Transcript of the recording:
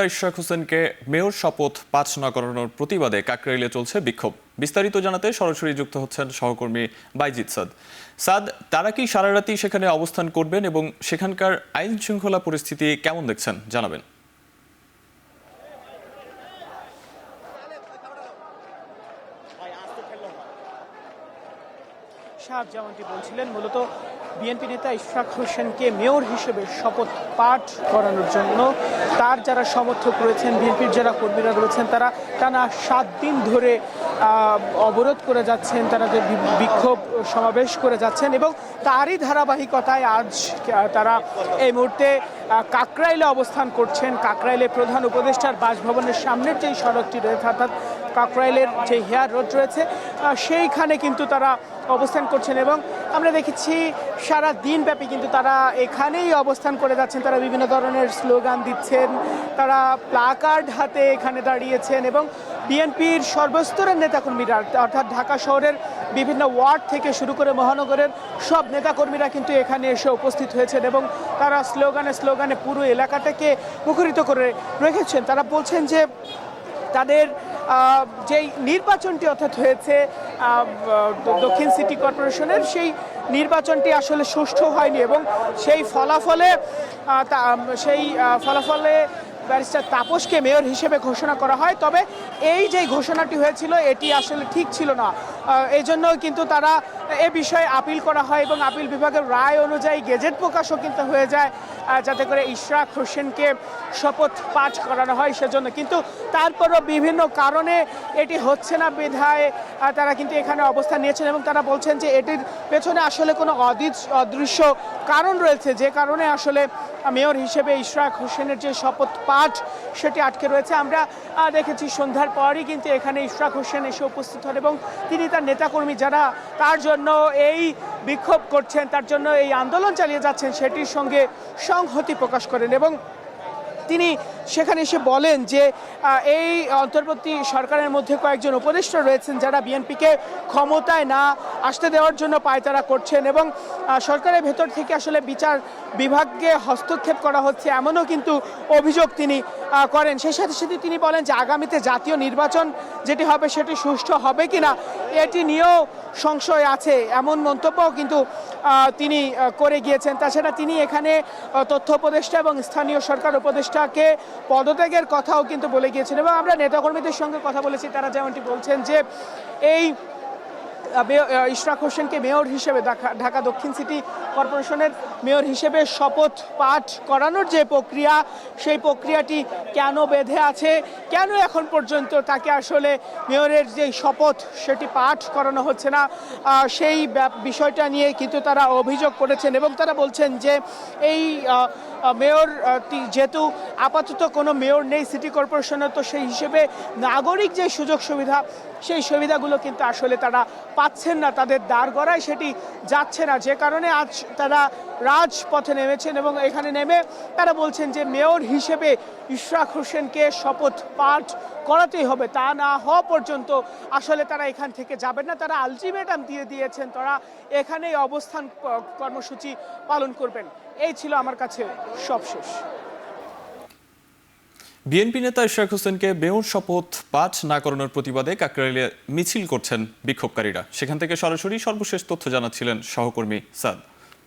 ইশরাক হোসেনকে মেয়র শপথ পাঠ না করানোর প্রতিবাদে কাকরাইলে চলছে বিক্ষোভ। বিস্তারিত জানাতে সরাসরি যুক্ত হচ্ছেন সহকর্মী বাইজিদ সাদ। তারা কি সারা রাতই সেখানে অবস্থান করবেন এবং সেখানকার আইন শৃঙ্খলা পরিস্থিতি কেমন দেখছেন জানাবেন। যেমনটি বলছিলেন, মূলত বিএনপি নেতা ইশরাক হোসেনকে মেয়র হিসেবে শপথ পাঠ করানোর জন্য তার যারা সমর্থক রয়েছেন, বিএনপির যারা কর্মীরা রয়েছেন, তারা টানা 7 দিন ধরে অবরোধ করে যাচ্ছেন, তারা বিক্ষোভ সমাবেশ করে যাচ্ছেন এবং তারই ধারাবাহিকতায় আজ তারা এই মুহূর্তে কাকরাইলে অবস্থান করছেন। কাকরাইলে প্রধান উপদেষ্টার বাসভবনের সামনের যেই সড়কটি রয়েছে, অর্থাৎ কাকরাইলের যে হেয়ার রোড রয়েছে, সেইখানে কিন্তু তারা অবস্থান করছেন এবং আমরা দেখেছি সারা দিনব্যাপী কিন্তু তারা এখানেই অবস্থান করে যাচ্ছেন। তারা বিভিন্ন ধরনের স্লোগান দিচ্ছেন, তারা প্লাকার্ড হাতে এখানে দাঁড়িয়েছেন এবং বিএনপির সর্বস্তরের নেতাকর্মীরা, অর্থাৎ ঢাকা শহরের বিভিন্ন ওয়ার্ড থেকে শুরু করে মহানগরের সব নেতাকর্মীরা কিন্তু এখানে এসে উপস্থিত হয়েছেন এবং তারা স্লোগানে পুরো এলাকাটাকে মুখরিত করে রেখেছেন। তারা বলছেন যে তাদের যেই নির্বাচনটি অর্থাৎ হয়েছে দক্ষিণ সিটি কর্পোরেশনের, সেই নির্বাচনটি আসলে সুষ্ঠু হয়নি এবং সেই ফলাফলে ব্যারিস্টার তাপসকে মেয়র হিসেবে ঘোষণা করা হয়। তবে এই যে ঘোষণাটি হয়েছিল এটি আসলে ঠিক ছিল না, এই জন্য কিন্তু তারা এ বিষয়ে আপিল করা হয় এবং আপিল বিভাগের রায় অনুযায়ী গেজেট প্রকাশও কিন্তু হয়ে যায়, যাতে করে ইশরাক হোসেনকে শপথ পাঠ করানো হয় সেজন্য। কিন্তু তারপরও বিভিন্ন কারণে এটি হচ্ছে না বিধায় তারা কিন্তু এখানে অবস্থান নিয়েছেন এবং তারা বলছেন যে এটির পেছনে আসলে কোনো অদৃশ্য কারণ রয়েছে, যে কারণে আসলে মেয়র হিসেবে ইশরাক হোসেনের যে শপথ পাঠ সেটি আটকে রয়েছে। আমরা দেখেছি সন্ধ্যার পরই কিন্তু এখানে ইশরাক হোসেন এসে উপস্থিত হন এবং তিনি তার নেতাকর্মী যারা তার জন্য এই বিক্ষোভ করছেন, তার জন্য এই আন্দোলন চালিয়ে যাচ্ছেন, সেটির সঙ্গে সংহতি প্রকাশ করেন এবং তিনি সেখানে এসে বলেন যে এই অন্তর্বর্তী সরকারের মধ্যে কয়েকজন উপদেষ্টা রয়েছেন যারা বিএনপিকে ক্ষমতায় না আসতে দেওয়ার জন্য পায়তারা করছেন এবং সরকারের ভেতর থেকে আসলে বিচার বিভাগকে হস্তক্ষেপ করা হচ্ছে, এমনও কিন্তু অভিযোগ তিনি করেন। সেই সাথে সাথে তিনি বলেন যে আগামীতে জাতীয় নির্বাচন যেটি হবে সেটি সুষ্ঠু হবে কিনা এটি নিয়েও সংশয় আছে, এমন মন্তব্যও কিন্তু তিনি করে গিয়েছেন। তাছাড়া তিনি এখানে তথ্য উপদেষ্টা এবং স্থানীয় সরকার উপদেষ্টাকে পদত্যাগের কথাও কিন্তু বলে গিয়েছেন এবং আমরা নেতাকর্মীদের সঙ্গে কথা বলেছি, তারা যেমনটি বলছেন যে এই ইশরাক হোসেনকে মেয়র হিসেবে ঢাকা দক্ষিণ সিটি কর্পোরেশনের মেয়র হিসেবে শপথ পাঠ করানোর যে প্রক্রিয়া, সেই প্রক্রিয়াটি কেন বেঁধে আছে, কেন এখন পর্যন্ত তাকে আসলে মেয়রের যে শপথ সেটি পাঠ করানো হচ্ছে না, সেই বিষয়টা নিয়ে কিন্তু তারা অভিযোগ করেছেন এবং তারা বলছেন যে এই মেয়র যেহেতু আপাতত কোনো মেয়র নেই সিটি কর্পোরেশনের, তো সেই হিসেবে নাগরিক যে সুযোগ সুবিধা সেই সুবিধাগুলো কিন্তু আসলে তারা পাচ্ছেন না, তাদের দ্বার গড়ায় সেটি যাচ্ছে না, যে কারণে আজ তারা রাজপথে নেমেছেন এবং এখানে নেমে তারা বলছেন যে মেয়র হিসেবে ইশরাক হোসেনকে শপথ পাঠ করাতেই হবে, তা না হওয়া পর্যন্ত আসলে তারা এখান থেকে যাবেন না। তারা আলটিমেটাম দিয়ে দিয়েছেন, তারা এখানেই অবস্থান কর্মসূচি পালন করবেন। এই ছিল আমার কাছে সবশেষ। বিএনপি নেতা ইশরাক হোসেনকে মেয়র শপথ পাঠ না করানোর প্রতিবাদে কাকরাইলে মিছিল করছেন বিক্ষোভকারীরা। সেখান থেকে সরাসরি সর্বশেষ তথ্য জানাচ্ছিলেন সহকর্মী সাদ।